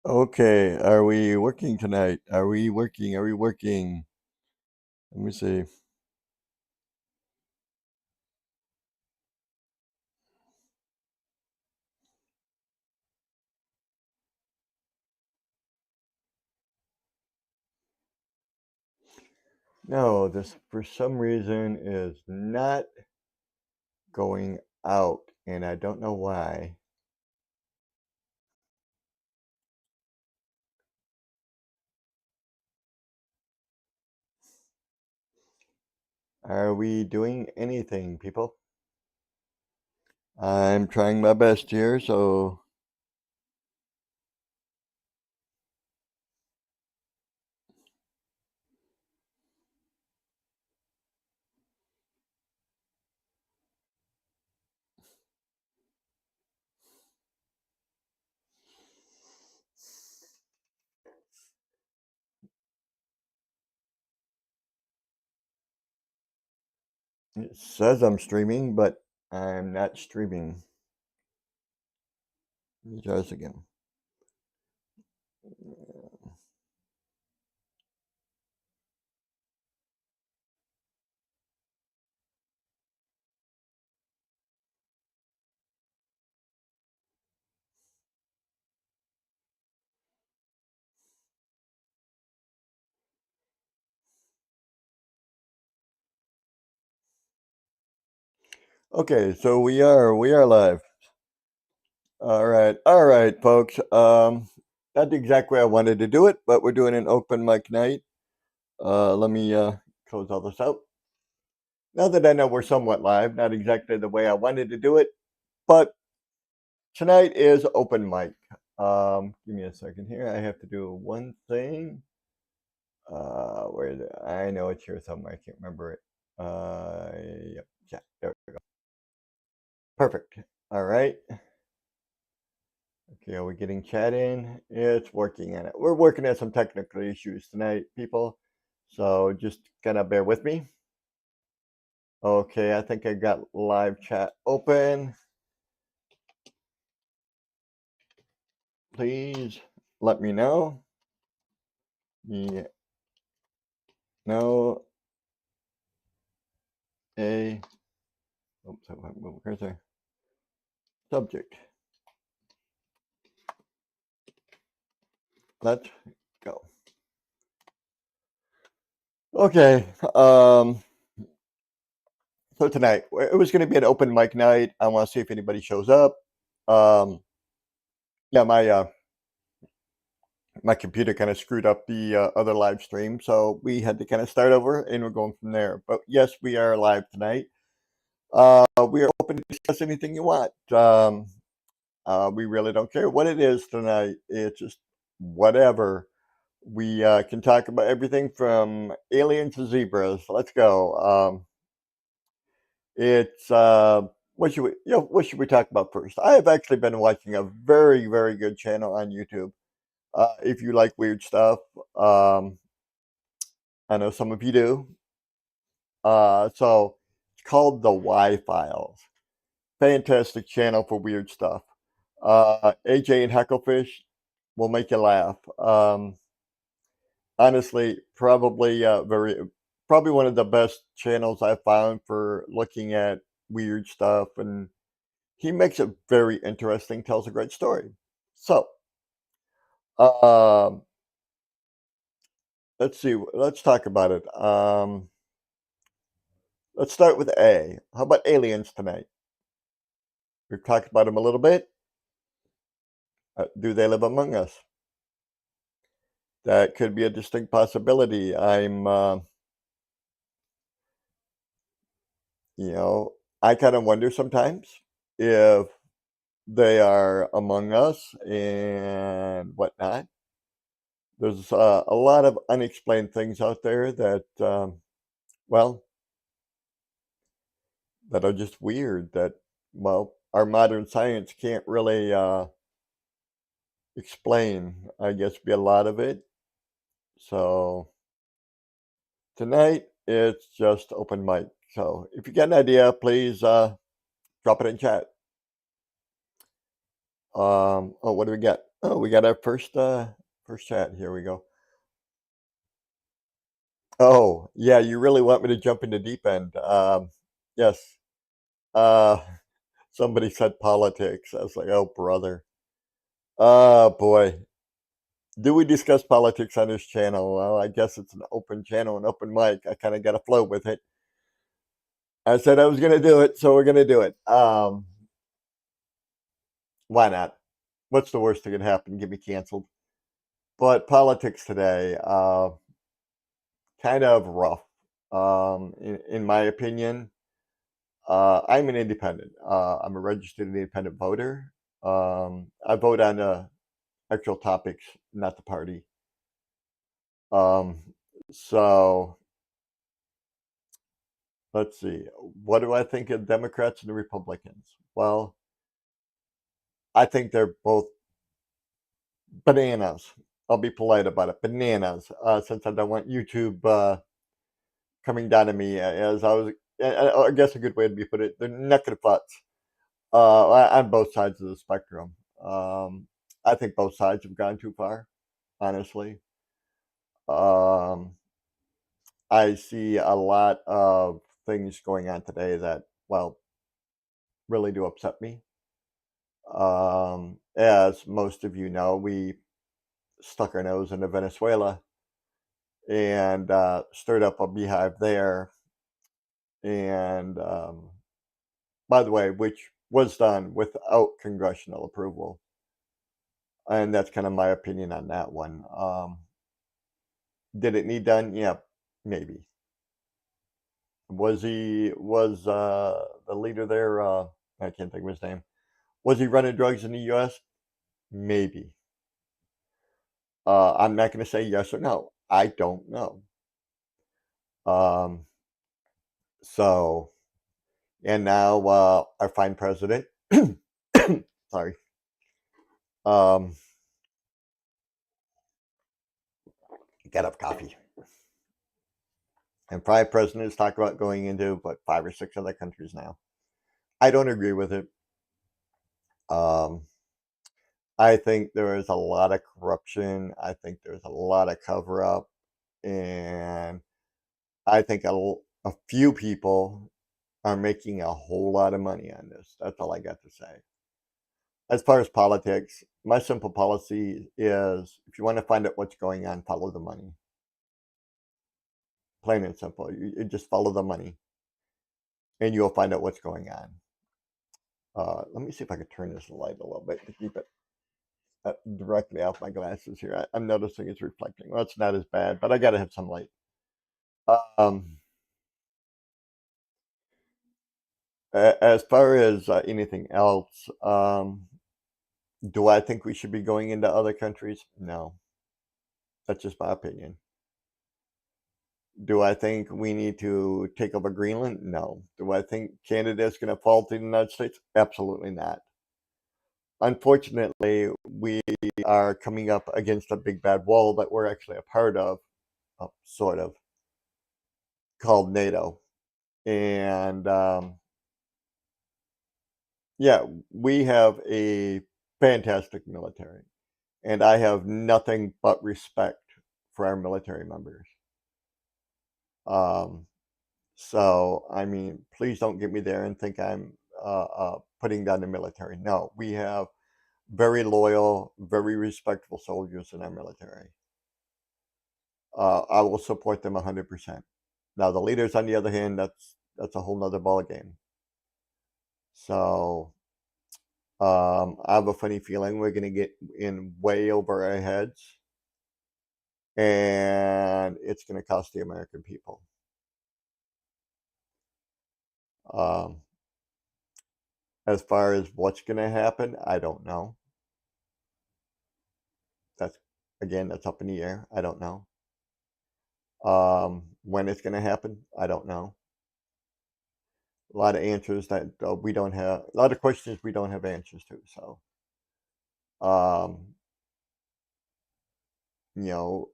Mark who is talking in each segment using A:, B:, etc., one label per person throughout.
A: Okay, are we working tonight? Are we working? Are we working? Let me see. No, this for some reason is not going out, and I don't know why. Are we doing anything, people? I'm trying my best here, so it says I'm streaming, but I'm not streaming. Let me try this again. Okay, so we are live. All right, folks. Not exactly I wanted to do it, but we're doing an open mic night. Let me close all this out. Now that I know we're somewhat live, not exactly the way I wanted to do it, but tonight is open mic. Give me a second here. I have to do one thing. Where is it? I know it's here somewhere. I can't remember it. Yep, yeah, there we go. Perfect. All right. Okay, are we getting chat in? It's working on it. We're working on some technical issues tonight, people. So just kind of bear with me. Okay, I think I got live chat open. Please let me know. Yeah, no, a, oops, where's our subject? Let's go. Okay, so tonight, it was going to be an open mic night. I want to see if anybody shows up. Um, yeah, my computer kind of screwed up the other live stream, so we had to kind of start over, and we're going from there. But yes, we are live tonight. We are open to discuss anything you want. We really don't care what it is tonight. It's just whatever. We can talk about everything from aliens to zebras. Let's go. It's what should we talk about first? I have actually been watching a very very good channel on YouTube. If you like weird stuff, um, I know some of you do. So it's called the Y Files. Fantastic channel for weird stuff. AJ and Hecklefish will make you laugh. Honestly, probably one of the best channels I've found for looking at weird stuff, and he makes it very interesting. Tells a great story. So, um, let's see. Let's talk about it. Let's start with A. How about aliens tonight? We've talked about them a little bit. Do they live among us? That could be a distinct possibility. You know, I kind of wonder sometimes if they are among us and whatnot. There's a lot of unexplained things out there that, well, that are just weird. That, well, our modern science can't really explain. I guess be a lot of it. So tonight it's just open mic. So if you get an idea, please drop it in chat. Oh, what do we get? Oh, we got our first chat. Here we go. Oh, yeah, you really want me to jump in the deep end. Yes. Uh, somebody said politics. I was like, "Oh, brother." Oh, boy. Do we discuss politics on this channel? Well, I guess it's an open channel, an open mic. I kinda gotta flow with it. I said I was gonna do it, so we're gonna do it. Why not? What's the worst that could happen? Get me canceled. But politics today, kind of rough, in my opinion. I'm an independent. I'm a registered independent voter. I vote on actual topics, not the party. Um, so let's see. What do I think of Democrats and the Republicans? Well, I think they're both bananas. I'll be polite about it. Bananas. Since I don't want YouTube coming down to me as I guess a good way to be put it. They're naked butts on both sides of the spectrum. I think both sides have gone too far, honestly. Um, I see a lot of things going on today that, well, really do upset me. As most of you know, we stuck our nose into Venezuela and stirred up a beehive there. And by the way, which was done without congressional approval. And that's kind of my opinion on that one. Did it need done? Yeah, maybe. Was the leader there? I can't think of his name. Was he running drugs in the U.S.? Maybe. I'm not going to say yes or no. I don't know. Um, so, and now our fine president, sorry, um, got up coffee. And prime presidents talk about going into what 5 or 6 other countries now. I don't agree with it. Um, I think there is a lot of corruption. I think there's a lot of cover up, and I think a few people are making a whole lot of money on this. That's all I got to say. As far as politics, my simple policy is if you want to find out what's going on, follow the money. Plain and simple. You just follow the money and you'll find out what's going on. Let me see if I can turn this light a little bit to keep it directly off my glasses here. I'm noticing it's reflecting. Well, it's not as bad, but I got to have some light. Um, as far as anything else, do I think we should be going into other countries? No, that's just my opinion. Do I think we need to take over Greenland? No. Do I think Canada is going to fall to the United States? Absolutely not. Unfortunately, we are coming up against a big bad wall that we're actually a part of, sort of, called NATO. And yeah, we have a fantastic military. And I have nothing but respect for our military members. Um, so, I mean, please don't get me there and think I'm putting down the military. No, we have very loyal, very respectful soldiers in our military. I will support them 100%. Now, the leaders, on the other hand, that's a whole nother ball game. So, I have a funny feeling we're going to get in way over our heads, and it's going to cost the American people. Um, as far as what's going to happen, I don't know. That's again, that's up in the air. I don't know. When it's going to happen, I don't know. A lot of answers that we don't have. A lot of questions we don't have answers to. So, um, you know,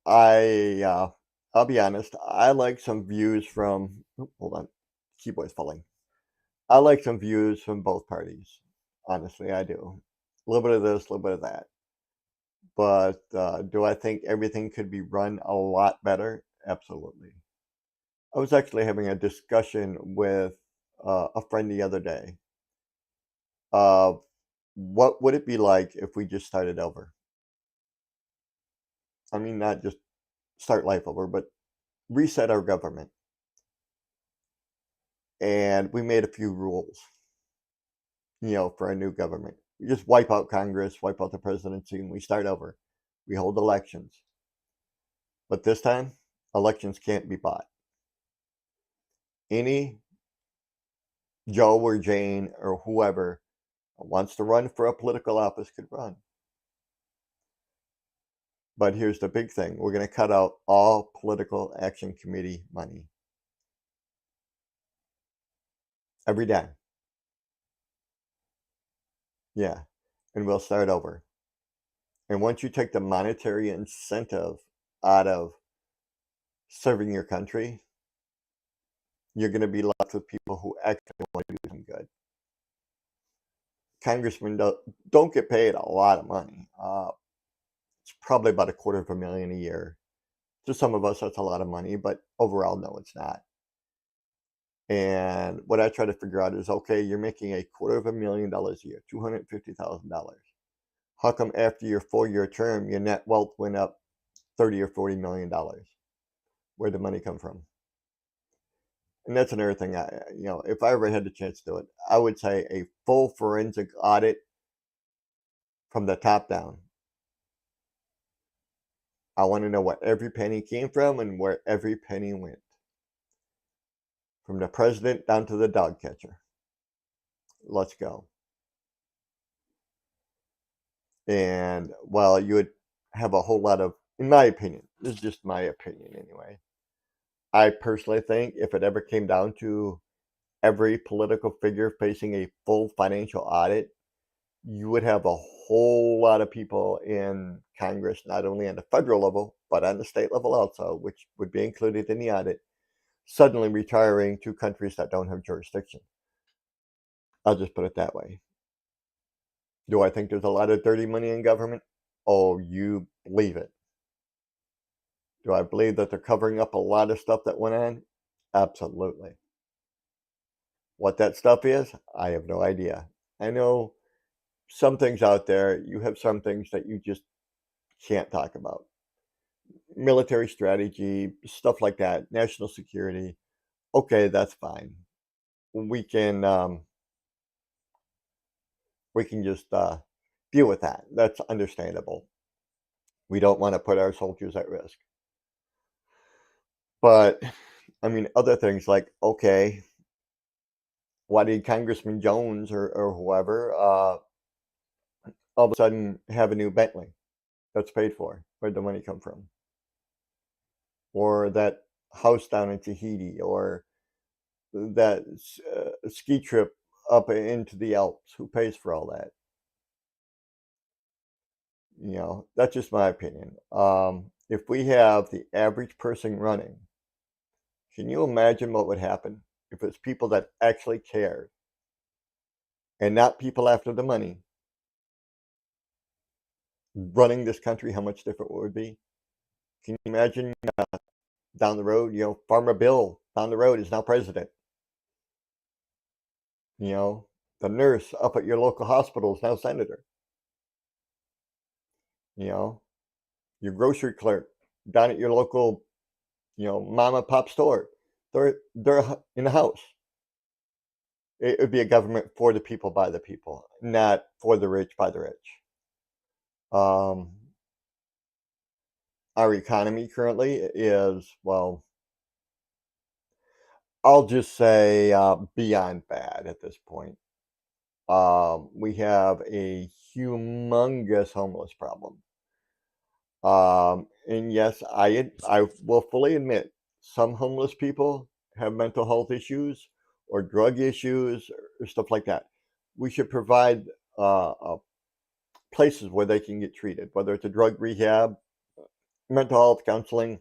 A: I'll be honest. I like some views from. Oh, hold on, keyboard's falling. I like some views from both parties. Honestly, I do. a little bit of this, a little bit of that. But do I think everything could be run a lot better? Absolutely. I was actually having a discussion with a friend the other day of what would it be like if we just started over? I mean, not just start life over, but reset our government. And we made a few rules, for a new government. We just wipe out Congress, wipe out the presidency, and we start over. We hold elections. But this time, elections can't be bought. Any Joe or Jane or whoever wants to run for a political office could run. But here's the big thing. We're going to cut out all political action committee money. Every dime. Yeah. And we'll start over. And once you take the monetary incentive out of serving your country, you're going to be left with people who actually want to do something good. Congressmen don't get paid a lot of money. It's probably about $250,000 a year. To some of us, that's a lot of money, but overall, no, it's not. And what I try to figure out is, okay, you're making $250,000 a year, $250,000. How come after your 4-year term, your net wealth went up $30 or $40 million? Where'd the money come from? And that's another thing. If I ever had the chance to do it, I would say a full forensic audit from the top down. I want to know where every penny came from and where every penny went. From the president down to the dog catcher. Let's go. And while you would have a whole lot of, in my opinion, this is just my opinion anyway, I personally think if it ever came down to every political figure facing a full financial audit, you would have a whole lot of people in Congress, not only on the federal level, but on the state level also, which would be included in the audit, suddenly retiring to countries that don't have jurisdiction. I'll just put it that way. Do I think there's a lot of dirty money in government? Oh, you believe it. Do I believe that they're covering up a lot of stuff that went on? Absolutely. What that stuff is, I have no idea. I know some things out there, you have some things that you just can't talk about. Military strategy, stuff like that, national security. Okay, that's fine. We can just deal with that. That's understandable. We don't want to put our soldiers at risk. But I mean, other things like, okay, why did Congressman Jones or whoever all of a sudden have a new Bentley that's paid for? Where'd the money come from? Or that house down in Tahiti, or that ski trip up into the Alps? Who pays for all that? That's just my opinion. If we have the average person running, can you imagine what would happen if it's people that actually cared and not people after the money running this country? How much different it would be? Can you imagine down the road, Farmer Bill down the road is now president. The nurse up at your local hospital is now senator. Your grocery clerk down at your local, mom and pop store, they're in the house. It would be a government for the people, by the people, not for the rich, by the rich. Our economy currently is, well, I'll just say beyond bad at this point. We have a humongous homeless problem. And yes, I will fully admit some homeless people have mental health issues or drug issues or stuff like that. We should provide places where they can get treated, whether it's a drug rehab, mental health counseling,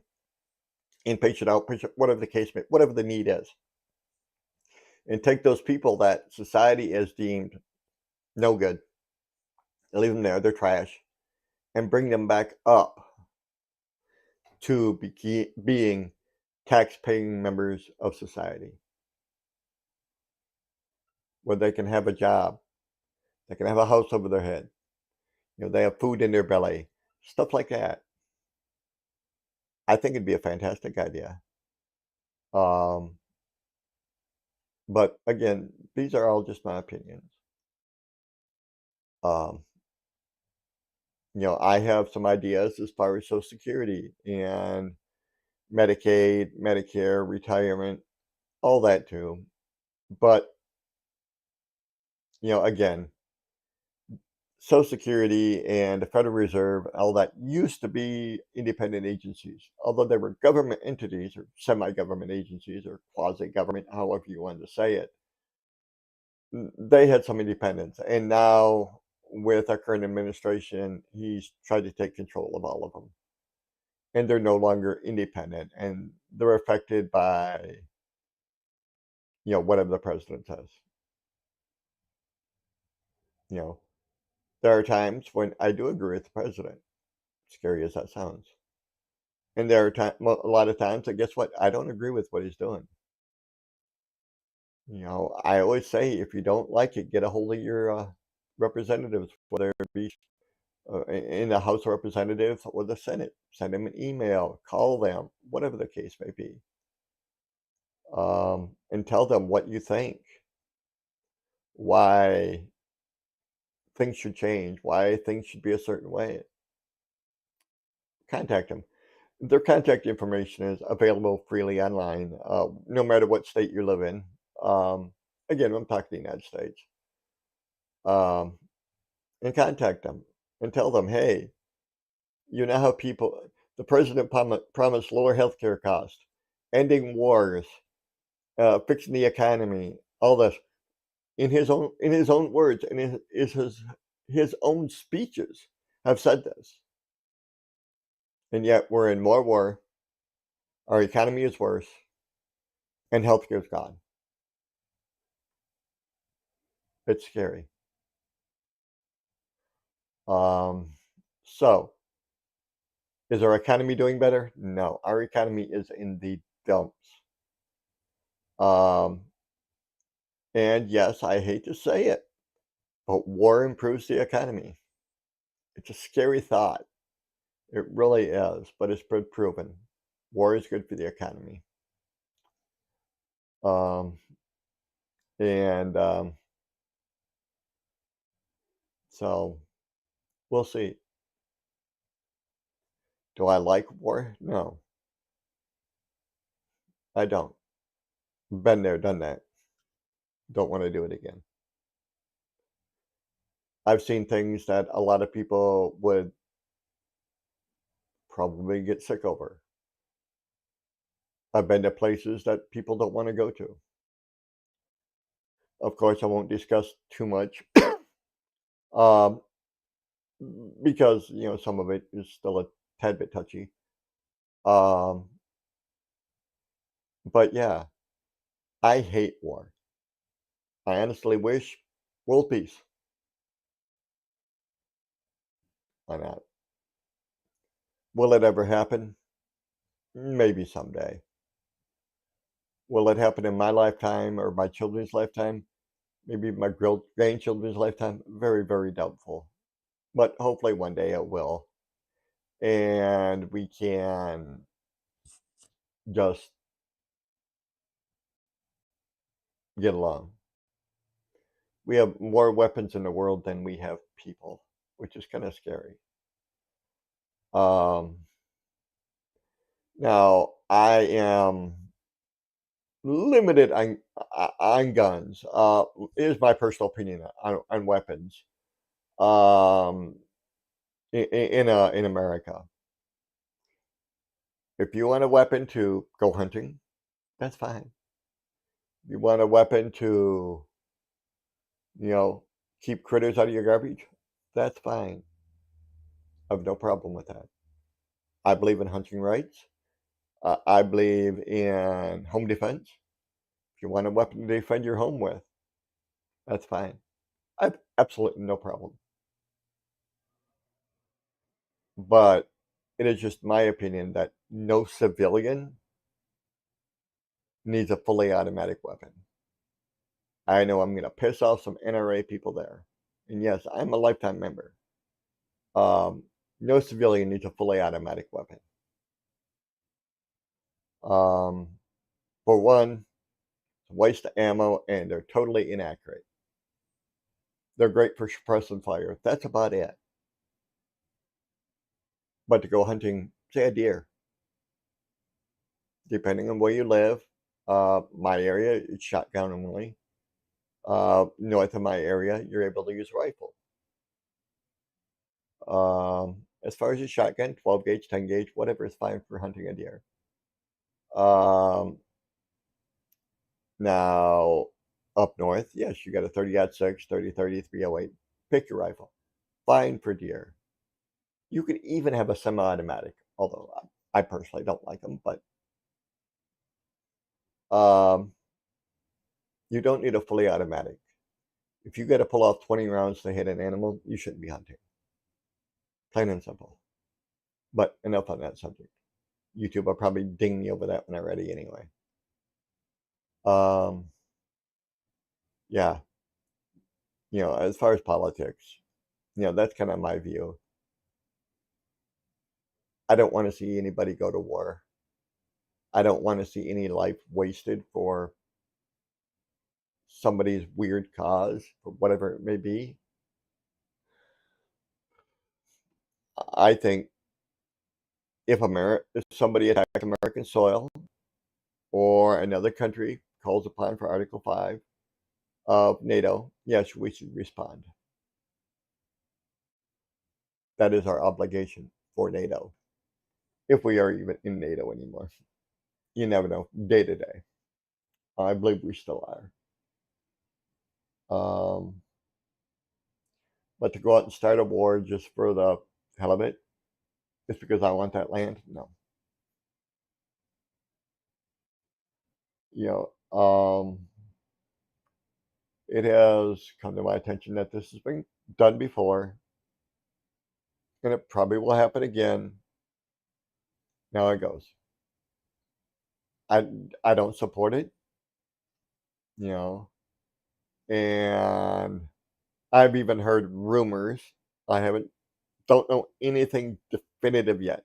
A: inpatient, outpatient, whatever the case may, whatever the need is, and take those people that society has deemed no good leave them there, they're trash, and bring them back up to being tax-paying members of society where they can have a job, they can have a house over their head, they have food in their belly, stuff like that. I think it'd be a fantastic idea. Um, but again, these are all just my opinions. Um, I have some ideas as far as Social Security and Medicaid, Medicare, retirement, all that too. But, again, Social Security and the Federal Reserve, all that used to be independent agencies, although they were government entities or semi-government agencies or quasi-government, however you want to say it. They had some independence, and now with our current administration, he's tried to take control of all of them, and they're no longer independent, and they're affected by whatever the president says. You know, there are times when I do agree with the president, scary as that sounds, and there are a lot of times that guess what? I don't agree with what he's doing. I always say if you don't like it, get a hold of your representatives, whether it be in the House of Representatives or the Senate. Send them an email, call them, whatever the case may be, and tell them what you think, why things should change, why things should be a certain way. Contact them. Their contact information is available freely online, no matter what state you live in. Um, Again, I'm talking the United States. Um, and contact them and tell them, hey, how the president promised lower healthcare costs, ending wars, fixing the economy, all this in his own words, and his own speeches have said this, and yet we're in more war. Our economy is worse, and healthcare is gone. It's scary. Um, so is our economy doing better? No, our economy is in the dumps. Um, and yes, I hate to say it, but war improves the economy. It's a scary thought. It really is, but it's been proven. War is good for the economy. Um, and so we'll see. Do I like war? No, I don't. Been there, done that. Don't want to do it again. I've seen things that a lot of people would probably get sick over. I've been to places that people don't want to go to. Of course, I won't discuss too much um, because some of it is still a tad bit touchy. Um, but yeah, I hate war. I honestly wish world peace. Why not? Will it ever happen? Maybe someday. Will it happen in my lifetime or my children's lifetime? Maybe my grandchildren's lifetime? Very, very doubtful. But hopefully one day it will. And we can just get along. We have more weapons in the world than we have people, which is kind of scary. Um, Now, I am limited on guns. Is my personal opinion on weapons. Um, in America, if you want a weapon to go hunting, that's fine. You want a weapon to you know keep critters out of your garbage, that's fine. I have no problem with that. I believe in hunting rights. I believe in home defense. If you want a weapon to defend your home with, that's fine. I've absolutely no problem. but it is just my opinion that no civilian needs a fully automatic weapon. I know I'm gonna piss off some NRA people there, and yes, I'm a lifetime member. Um, no civilian needs a fully automatic weapon. Um, for one, it's a waste of ammo, and they're totally inaccurate. They're great for suppressing fire. That's about it. But to go hunting, say a deer, depending on where you live, my area, it's shotgun only. North of my area, you're able to use a rifle. As far as a shotgun, 12 gauge, 10 gauge, whatever is fine for hunting a deer. Um, now, up north, yes, you got a 30-06, 30-30, 308. Pick your rifle. Fine for deer. You could even have a semi-automatic, although I personally don't like them, but um, you don't need a fully automatic. If you got to pull off 20 rounds to hit an animal, you shouldn't be hunting. Plain and simple. But enough on that subject. YouTube will probably ding me over that when I'm ready anyway. Um, yeah, as far as politics, that's kind of my view. I don't want to see anybody go to war. I don't want to see any life wasted for somebody's weird cause, for whatever it may be. I think if somebody attacks American soil or another country calls upon for Article 5 of NATO, yes, we should respond. That is our obligation for NATO, if we are even in NATO anymore. You never know, day to day. I believe we still are. But to go out and start a war just for the hell of it, just because I want that land, no. You know, it has come to my attention that this has been done before, and it probably will happen again. Now it goes. I I don't support it, you know, and I've even heard rumors. I don't know anything definitive yet.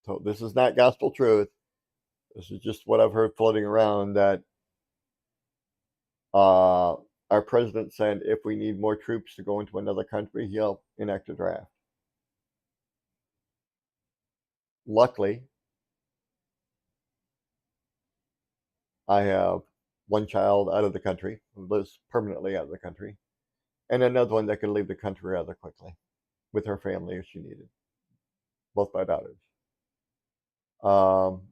A: So this is not gospel truth. This is just what I've heard floating around that uh, our president said if we need more troops to go into another country, he'll enact a draft. Luckily, I have one child out of the country who lives permanently out of the country, and another one that could leave the country rather quickly with her family if she needed. Both my daughters. Um,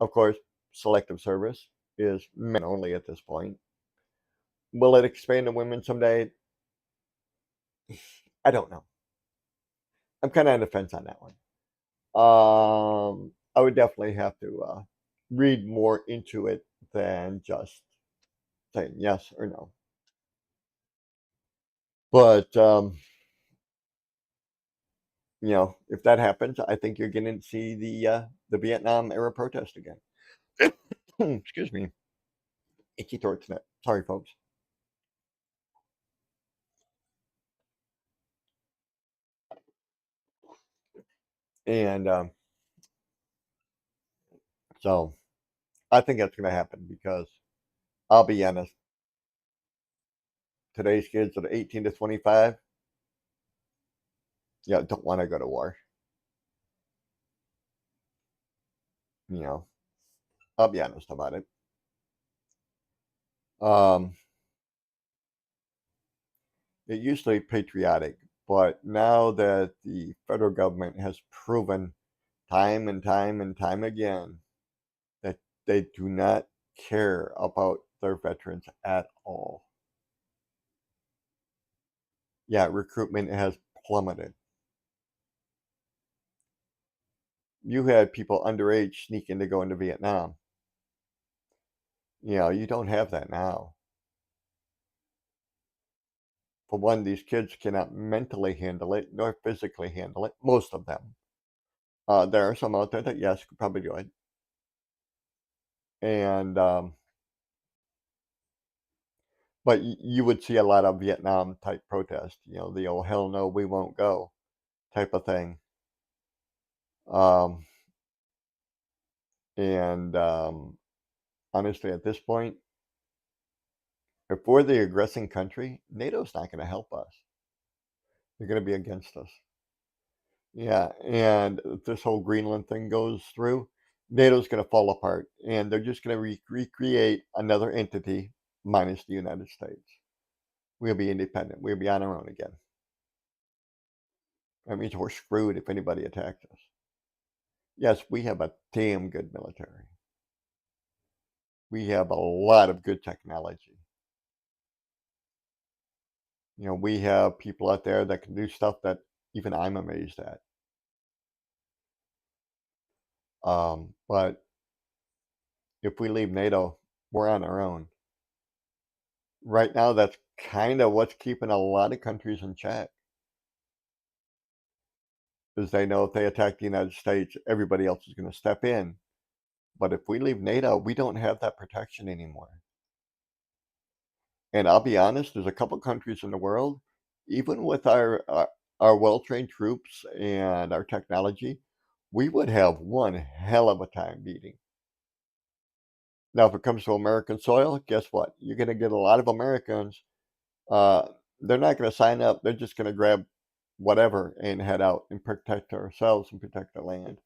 A: of course, selective service is men only at this point. Will it expand to women someday? I don't know. I'm kind of on the fence on that one. I would definitely have to read more into it than just saying yes or no. But if that happens, I think you're going to see the Vietnam era protest again. Excuse me, itchy throat tonight. Sorry, folks. And so I think that's going to happen because I'll be honest. Today's kids that are 18 to 25, don't want to go to war. You know, I'll be honest about it. Um, it used to be patriotic, but now that the federal government has proven time and time and time again that they do not care about their veterans at all. Yeah, recruitment has plummeted. You had people underage sneaking to go into Vietnam. You don't have that now. For one, these kids cannot mentally handle it nor physically handle it, most of them. There are some out there that, yes, could probably do it. And, but you would see a lot of Vietnam type protest, the "Oh, hell no, we won't go" type of thing. Um, and honestly, at this point, if we're the aggressing country, NATO's not going to help us. They're going to be against us. Yeah, and if this whole Greenland thing goes through, NATO's going to fall apart, and they're just going to recreate another entity minus the United States. We'll be independent. We'll be on our own again. That means we're screwed if anybody attacks us. Yes, we have a damn good military. We have a lot of good technology. We have people out there that can do stuff that even I'm amazed at. But if we leave NATO, we're on our own. Right now, that's kind of what's keeping a lot of countries in check, because they know if they attack the United States, everybody else is going to step in. But if we leave NATO, we don't have that protection anymore. And I'll be honest, there's a couple countries in the world, even with our well-trained troops and our technology, we would have one hell of a time beating. Now, if it comes to American soil, guess what? You're going to get a lot of Americans. Uh, they're not going to sign up. They're just going to grab whatever and head out and protect ourselves and protect the land.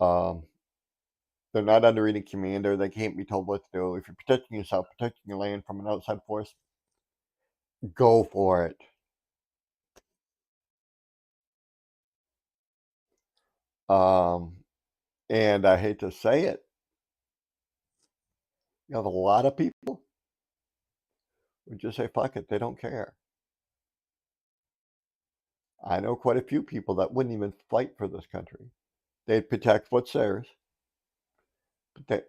A: Um, they're not under any commander. They can't be told what to do. If you're protecting yourself, protecting your land from an outside force, go for it. Um, and I hate to say it, you have a lot of people who just say, fuck it, they don't care. I know quite a few people that wouldn't even fight for this country. They'd protect what's theirs, but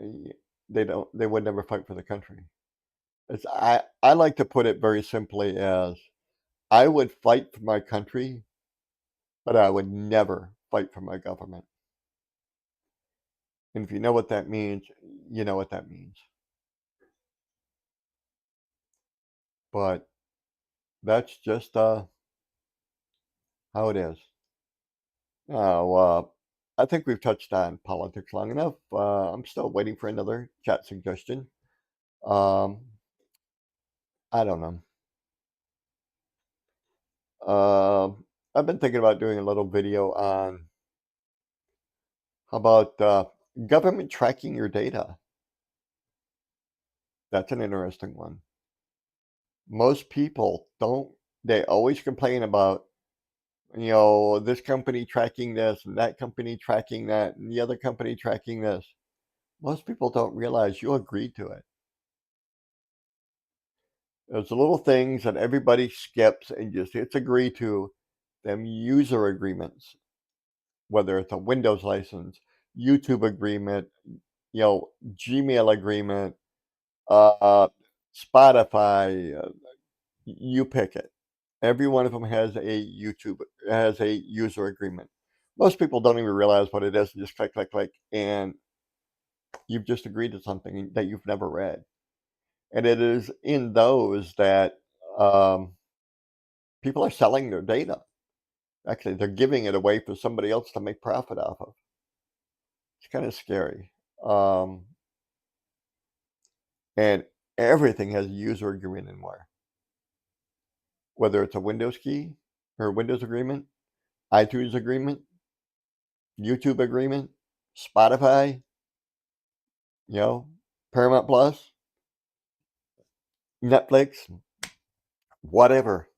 A: they would never fight for the country. I like to put it very simply as I would fight for my country, but I would never fight for my government. And if you know what that means, you know what that means. But that's just how it is. Now, I think we've touched on politics long enough. I'm still waiting for another chat suggestion. Um, I don't know. I've been thinking about doing a little video on how about government tracking your data. That's an interesting one. Most people don't, they always complain about, this company tracking this and that company tracking that and the other company tracking this. Most people don't realize you agreed to it. There's little things that everybody skips and just hits agree to, them user agreements, whether it's a Windows license, YouTube agreement, Gmail agreement, uh, Spotify, you pick it. Every one of them has a user agreement. Most people don't even realize what it is. And just click, click, click, and you've just agreed to something that you've never read. And it is in those that um, people are selling their data. Actually, they're giving it away for somebody else to make profit off of. It's kind of scary. And everything has a user agreement anymore. Whether it's a Windows key or a Windows agreement, iTunes agreement, YouTube agreement, Spotify, you know, Paramount Plus, Netflix, whatever.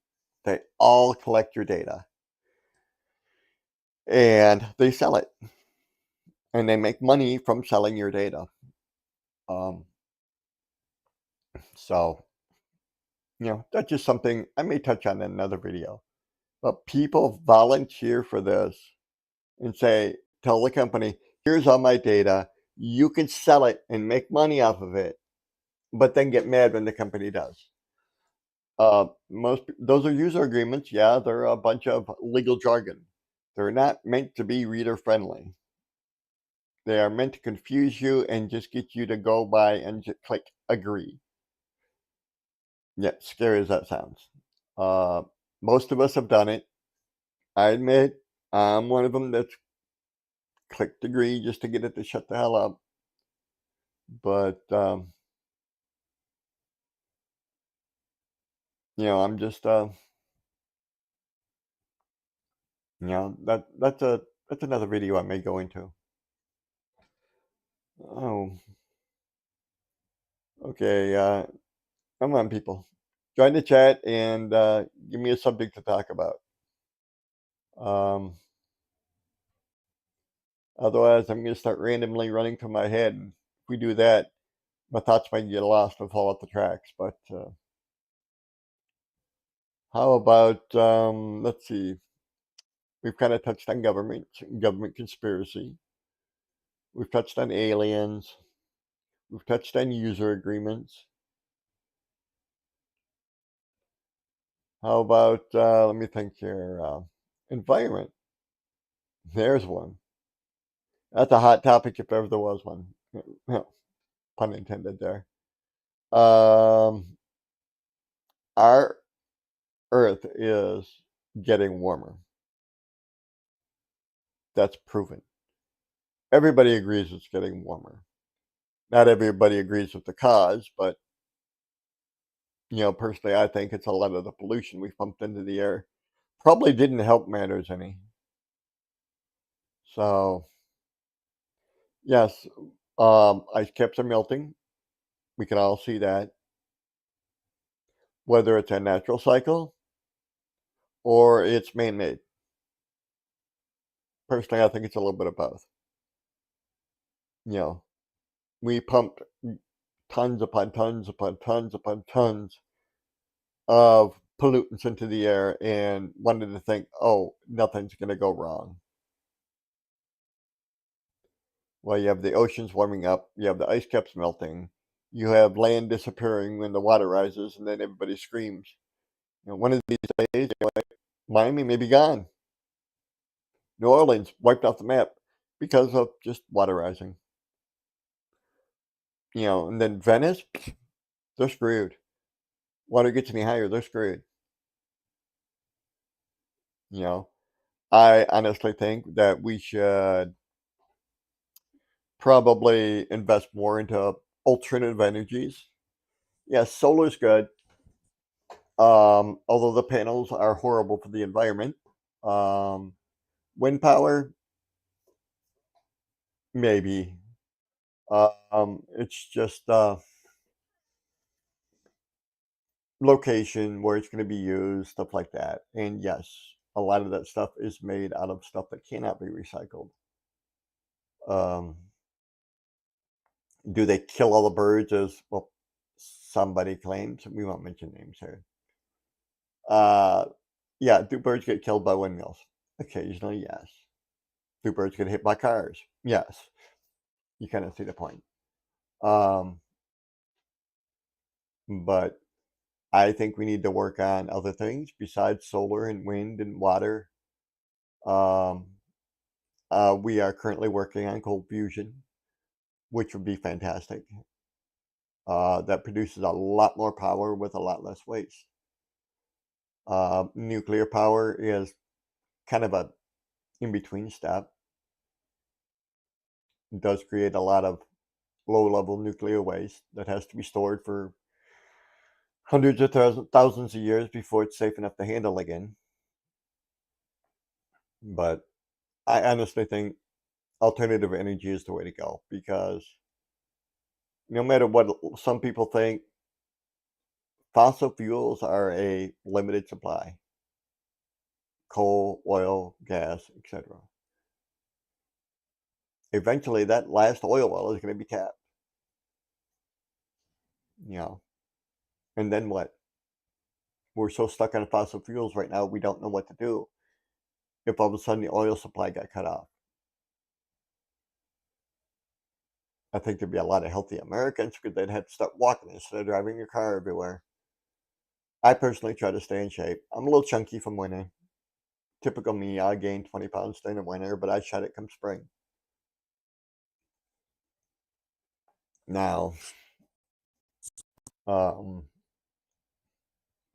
A: They all collect your data and they sell it and they make money from selling your data. Um, so, that's just something I may touch on in another video. But people volunteer for this and tell the company, here's all my data. You can sell it and make money off of it, but then get mad when the company does. Those are user agreements. Yeah, they're a bunch of legal jargon. They're not meant to be reader friendly. They are meant to confuse you and just get you to go by and just click agree. Yeah, scary as that sounds. Uh, Most of us have done it. I admit I'm one of them that's clicked agree just to get it to shut the hell up. But I'm just that's another video I may go into. Oh, okay. Come on, people. Join the chat and give me a subject to talk about. Um, Otherwise, I'm going to start randomly running through my head. If we do that, my thoughts might get lost and fall off the tracks. But how about, let's see, we've kind of touched on government conspiracy. We've touched on aliens. We've touched on user agreements. How about, let me think here, environment. There's one. That's a hot topic if ever there was one. Pun intended there. Um, our Earth is getting warmer. That's proven. Everybody agrees it's getting warmer. Not everybody agrees with the cause, but personally, I think it's a lot of the pollution we pumped into the air. Probably didn't help matters any. So yes, ice caps are melting. We can all see that. Whether it's a natural cycle or it's man-made. Personally, I think it's a little bit of both. You know, we pumped tons upon tons upon tons upon tons of pollutants into the air and wanted to think, oh, nothing's going to go wrong. Well, you have the oceans warming up, you have the ice caps melting, you have land disappearing when the water rises, and then everybody screams. One of these days, Miami may be gone. New Orleans wiped off the map because of just water rising. And then Venice, they're screwed. Water gets any higher, they're screwed. You know, I honestly think that we should probably invest more into alternative energies. Yes, solar's good. Although the panels are horrible for the environment. Um, Wind power, maybe. It's just location where it's going to be used, stuff like that. And yes, a lot of that stuff is made out of stuff that cannot be recycled. Um, do they kill all the birds as well? Somebody claims. We won't mention names here. Uh, yeah, do birds get killed by windmills? Occasionally, yes. Do birds get hit by cars? Yes. You kind of see the point. Um, but I think we need to work on other things besides solar and wind and water. Um, we are currently working on cold fusion, which would be fantastic. That produces a lot more power with a lot less waste. Nuclear power is kind of a in between step. It does create a lot of low level nuclear waste that has to be stored for hundreds of thousands of years before it's safe enough to handle again. But I honestly think alternative energy is the way to go because no matter what some people think, fossil fuels are a limited supply: coal, oil, gas, etc. Eventually, that last oil well is going to be tapped, you know, and then what? We're so stuck on fossil fuels right now, we don't know what to do if all of a sudden the oil supply got cut off. I think there'd be a lot of healthy Americans because they'd have to start walking instead of driving your car everywhere. I personally try to stay in shape. I'm a little chunky from winter. Typical me, I gain 20 pounds during the winter, but I shed it come spring. Now, um,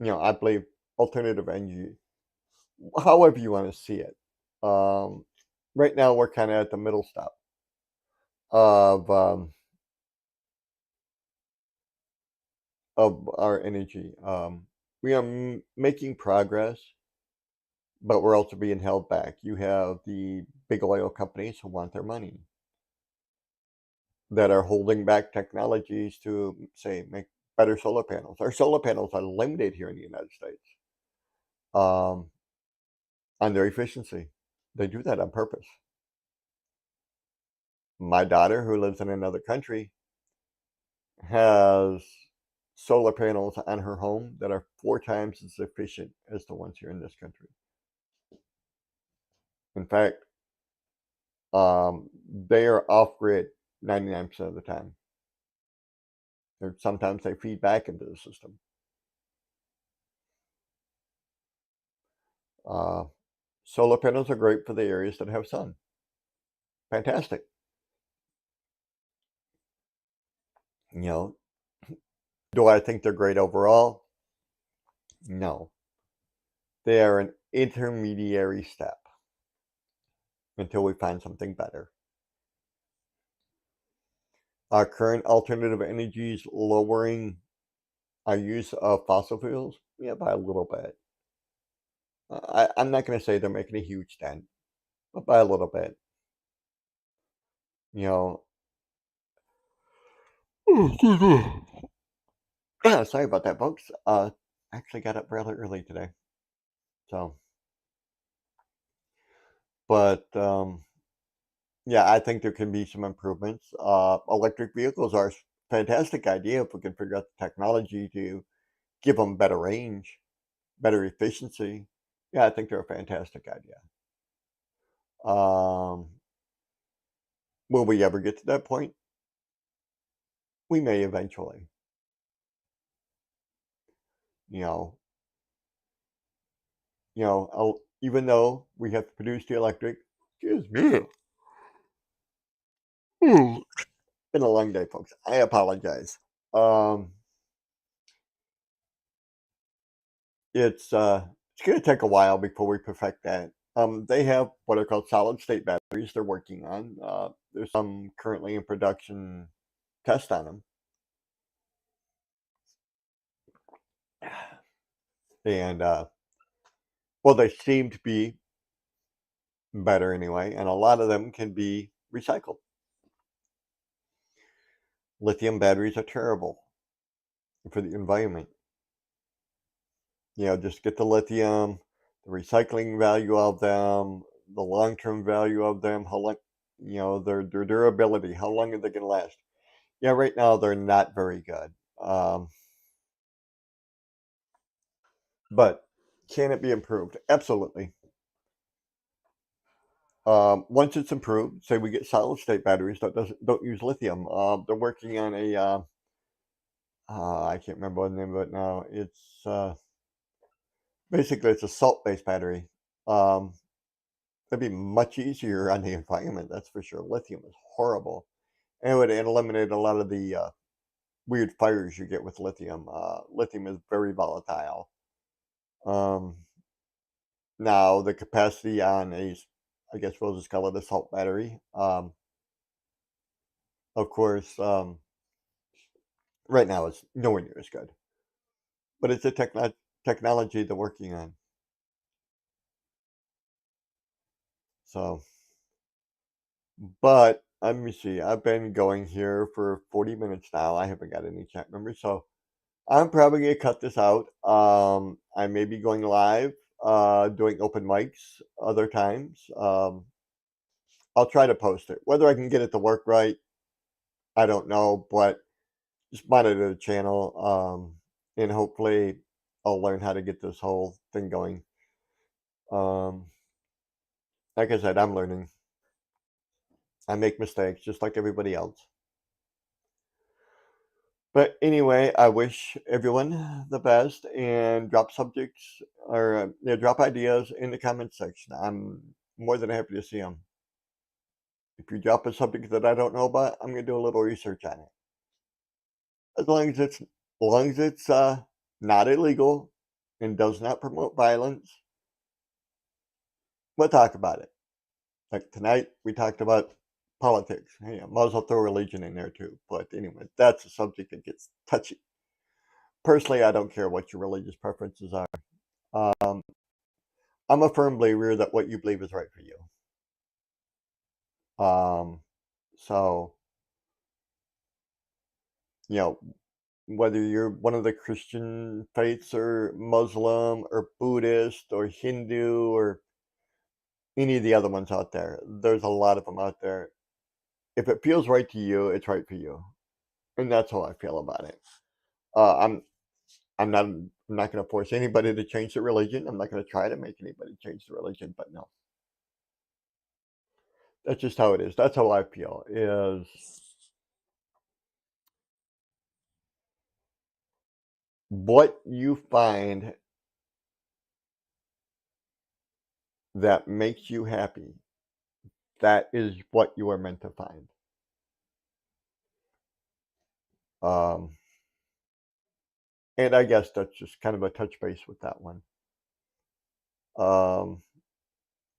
A: I believe alternative energy, however you want to see it. Um, right now, we're kind of at the middle stop of of our energy. We are making progress, but we're also being held back. You have the big oil companies who want their money that are holding back technologies to, say, make better solar panels. Our solar panels are limited here in the United States um, on their efficiency. They do that on purpose. My daughter, who lives in another country, has solar panels on her home that are 4 times as efficient as the ones here in this country. In fact, they are off grid 99% of the time. Or sometimes they feed back into the system. Uh, Solar panels are great for the areas that have sun. Fantastic. You know, do I think they're great overall? No. They are an intermediary step until we find something better. Our current alternative energies lowering our use of fossil fuels? Yeah, by a little bit. I'm not going to say they're making a huge dent, but by a little bit. You know, yeah, sorry about that, folks. Actually got up rather early today. So, but yeah, I think there can be some improvements. Electric vehicles are a fantastic idea if we can figure out the technology to give them better range, better efficiency. Yeah, I think they're a fantastic idea. Um, will we ever get to that point? We may eventually. You know, even though we have to produce the electric. Excuse me. It's been a long day, folks. I apologize. Um, it's going to take a while before we perfect that. They have what are called solid state batteries they're working on. There's some currently in production test on them, and well, they seem to be better anyway, and a lot of them can be recycled. Lithium batteries are terrible for the environment. Just get the lithium, the recycling value of them, the long-term value of them, how long, their durability, how long are they going to last? Yeah, right now they're not very good. Um, but can it be improved? Absolutely. Once it's improved, say we get solid state batteries that don't use lithium. They're working on a I can't remember what the name of it now. It's basically it's a salt-based battery. Um, it'd be much easier on the environment, that's for sure. Lithium is horrible, and it would eliminate a lot of the weird fires you get with lithium. Lithium is very volatile. Um, Now the capacity on I guess we'll just call it a salt battery. Of course, right now it's nowhere near as good, but it's a technology they're working on. So, but let me see. I've been going here for 40 minutes now. I haven't got any chat members, so I'm probably gonna cut this out. I may be going live, doing open mics other times. I'll try to post it. Whether I can get it to work right, I don't know, but just monitor the channel, and hopefully I'll learn how to get this whole thing going. Um, like I said, I'm learning. I make mistakes just like everybody else. But anyway, I wish everyone the best and drop subjects or yeah, drop ideas in the comment section. I'm more than happy to see them. If you drop a subject that I don't know about, I'm gonna do a little research on it. As long as it's not illegal and does not promote violence, we'll talk about it. Like tonight, we talked about politics. Hey, I might as well throw religion in there too. But anyway, that's a subject that gets touchy. Personally, I don't care what your religious preferences are. Um, I'm a firm believer that what you believe is right for you. Um, so, you know, whether you're one of the Christian faiths or Muslim or Buddhist or Hindu or any of the other ones out there, there's a lot of them out there. If it feels right to you, it's right for you. And that's how I feel about it. Uh, I'm I'm not going to force anybody to change their religion. I'm not going to try to make anybody change their religion, but no, that's just how it is. That's how I feel. Is what you find that makes you happy. That is what you are meant to find. Um, and I guess that's just kind of a touch base with that one. Um,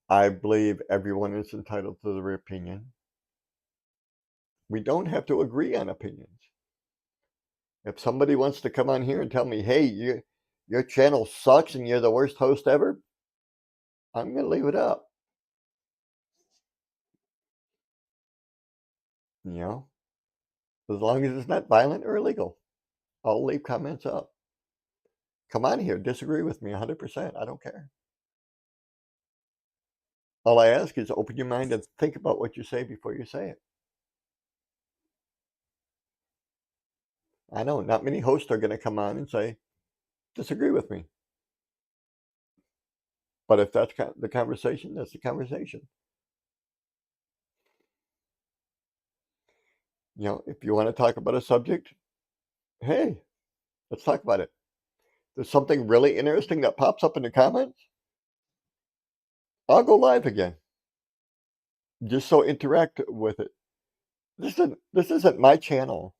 A: I believe everyone is entitled to their opinion. We don't have to agree on opinions. If somebody wants to come on here and tell me, "Hey, your channel sucks and you're the worst host ever," I'm going to leave it up. You know, as long as it's not violent or illegal, I'll leave comments up. Come on here, disagree with me 100%. I don't care. All I ask is open your mind and think about what you say before you say it. I know not many hosts are going to come on and say, disagree with me. But if that's the conversation, that's the conversation. You know, if you want to talk about a subject, hey, let's talk about it. There's something really interesting that pops up in the comments, I'll go live again. Just so interact with it. This isn't my channel.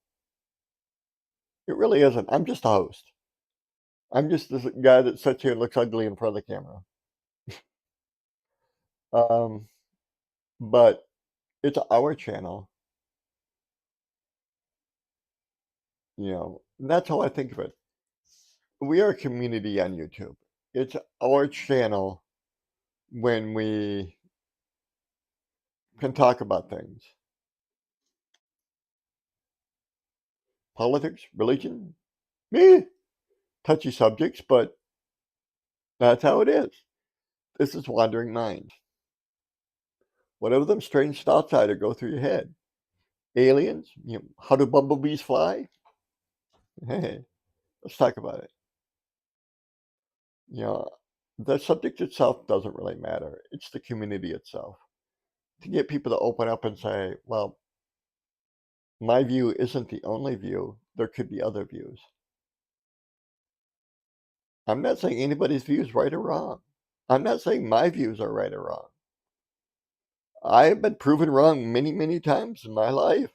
A: It really isn't. I'm just a host. I'm just this guy that sits here and looks ugly in front of the camera. Um, but it's our channel, you know. That's how I think of it. We are a community on YouTube. It's our channel when we can talk about things. Politics, religion, touchy subjects, but that's how it is. This is Wandering Minds. Whatever them strange thoughts are that go through your head. Aliens, you know, how do bumblebees fly? Hey, let's talk about it. You know, the subject itself doesn't really matter. It's the community itself. To get people to open up and say, well, my view isn't the only view. There could be other views. I'm not saying anybody's view is right or wrong. I'm not saying my views are right or wrong. I've been proven wrong many, many times in my life.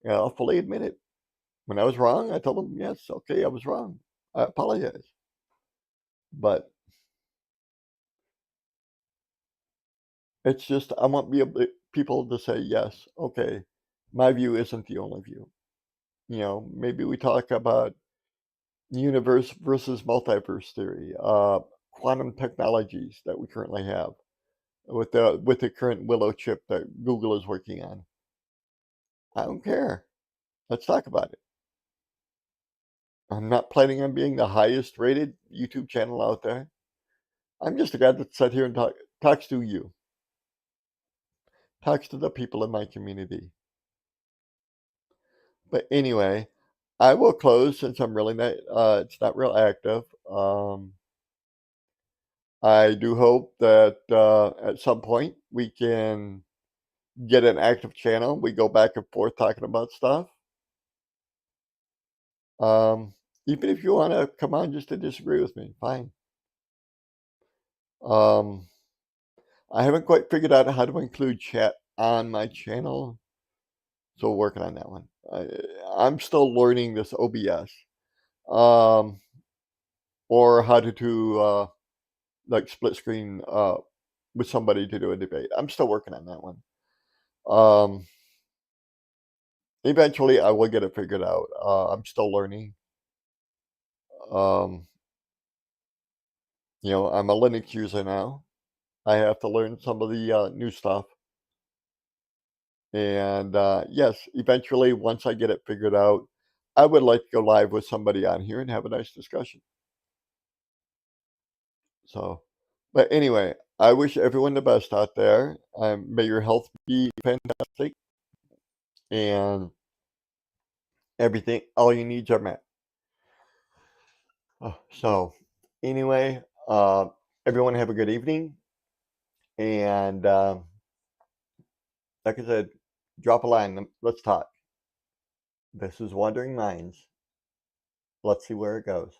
A: And I'll fully admit it. When I was wrong, I told them, yes, okay, I was wrong. I apologize. But it's just, I want people to say, yes, okay, my view isn't the only view. You know, maybe we talk about universe versus multiverse theory, quantum technologies that we currently have with the current Willow chip that Google is working on. I don't care. Let's talk about it. I'm not planning on being the highest rated YouTube channel out there. I'm just a guy that sits here and talks to you, talks to the people in my community. But anyway, I will close since I'm really not. It's not real active. I do hope that at some point we can get an active channel. We go back and forth talking about stuff. Um, Even if you want to come on just to disagree with me, fine. Um, I haven't quite figured out how to include chat on my channel, so working on that one. I'm still learning this OBS, um, or how to do like split screen with somebody to do a debate. I'm still working on that one. Um, Eventually, I will get it figured out. I'm still learning. Um, I'm a Linux user now. I have to learn some of the new stuff. And yes, eventually, once I get it figured out, I would like to go live with somebody on here and have a nice discussion. So, but anyway, I wish everyone the best out there. May your health be fantastic and everything, all your needs are met. So, anyway, everyone have a good evening. And like I said, drop a line. Let's talk. This is Wandering Minds. Let's see where it goes.